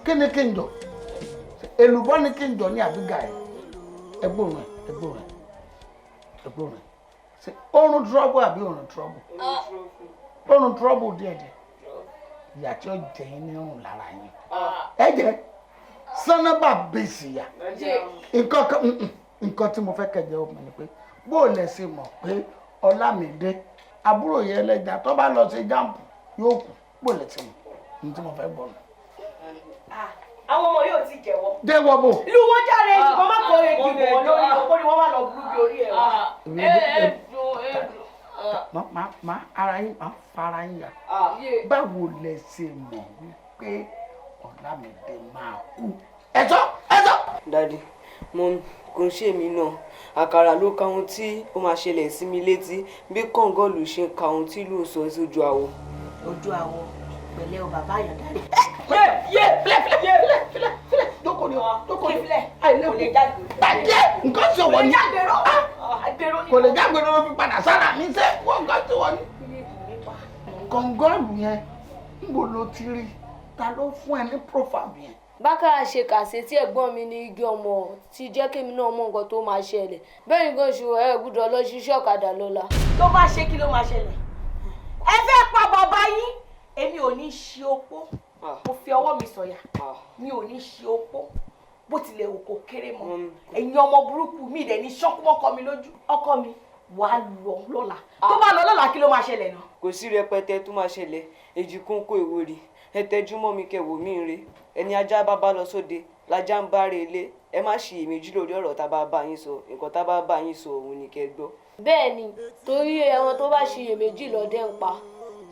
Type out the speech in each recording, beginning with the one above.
kí ni kí n jọ èlùbọ́ ni kí n jọ ní àbígà ẹ̀ ẹgbọ́n ṣe oorun trọ́bù àbí oorun trọ́bù oorun trọ́bù díẹ̀díẹ̀ ìyá tí ó jẹ yín ní ọrùn lára yín ẹ jẹ sánábà bèsì yá nǹkan tí mo fẹ́ kẹjẹ ọmọ ni pé bó o lẹ ṣe mọ̀ pé Ọlámídé àbúrò yẹn ẹlẹ́jà tó bá lọ sí jáàmù yóò kú bó o lẹ ṣe mọ̀ ní tí mo fẹ́ gbọ́ nù. Àwọn ọmọ yóò ti jẹ́wọ́. Jẹ́wọ́ bò. Ìlú wọn jáde ṣùgbọ́n má kọ́ egi bò wọ́n lórí ọkọ ni wọ́n wá lọ burú bí orí ẹ̀. Má ara yín má fara yín yá. Báwo lẹ ṣe mọ̀ wípé Ọlámídé máa kú? Ẹ̀tọ́. Dádì, mo kò ń ṣe mí náà. Àkàrà ló ka ohun tí ó máa ṣẹlẹ̀ sí mi létí bí kọ̀ǹgọ́ọ̀lù ṣe ń ka ohun tí ìlú sọ sójú àwo. Ojú àwo pẹ̀lẹ́ o bàbá àyàndá rẹ̀. Fílẹ̀. Dókò ni filẹ̀. Àìlè kò lè jáde. Bàjẹ́ nǹkan tí wọ́n ní. Kò lè jágbe ló fi padà sára mi sẹ́ wọ́n nǹkan tí wọ́n ní. Kọ̀ǹgọ́ọ̀lù yẹn níbo ló ti rí? Ta ló fún ẹ ní profile yẹn? Bákàrà ṣe kàṣe tí ẹ̀gbọ́n mi ní igi ọmọ ti jẹ́ kémi náà mọ nǹkan tó máa ṣẹlẹ̀. Bẹ́ẹ̀ ni gan ṣùgbọ́n ẹ gbọ́dọ̀ lọ ṣiṣẹ́ ọ̀kadà lọ́la. Tó bá ṣe kí ló máa ṣẹlẹ̀? Ẹ fẹ́ pa bàbá yín? Èmi ò ní ṣe opó. Mo fi ọwọ́ mi sọ̀yà. Mi ò ní ṣe opó. Bó tilẹ̀ wò kó kéré mọ́. Ẹ̀yin ọmọ burúkú mi dẹ̀ ní ṣọ́kú mọ́kọ mi lójú. Ọkọ mi wà á lọ lọ́la. Tó bá lọ lọ́la kí ló máa ṣẹlẹ̀ náà? Kò sí rẹpẹtẹ tó máa ṣẹlẹ̀. Èjì kún kó èwo rí. Ẹ tẹjú mọ́ mi kẹwò mí re. Ẹni ajá bá lọ sóde lajá ń bá re ilé. Ẹ má ṣe èméjì lórí ọ̀rọ̀ tá bá bá yín sọ. Nǹkan tá bá bá yín sọ òun ni kẹ́ gbọ́. Bẹ́ẹ̀ ni torí ẹran tó bá ṣiyèméjì lọ́dẹ ń pa.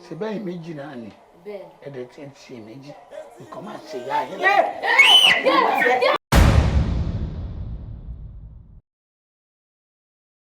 Ṣé bẹ́ẹ̀ méjì náà ni? Bẹ́ẹ̀ ni. Ẹ̀dẹ̀ tí ń ṣiyèméjì nǹkan máa ṣe yá yẹn.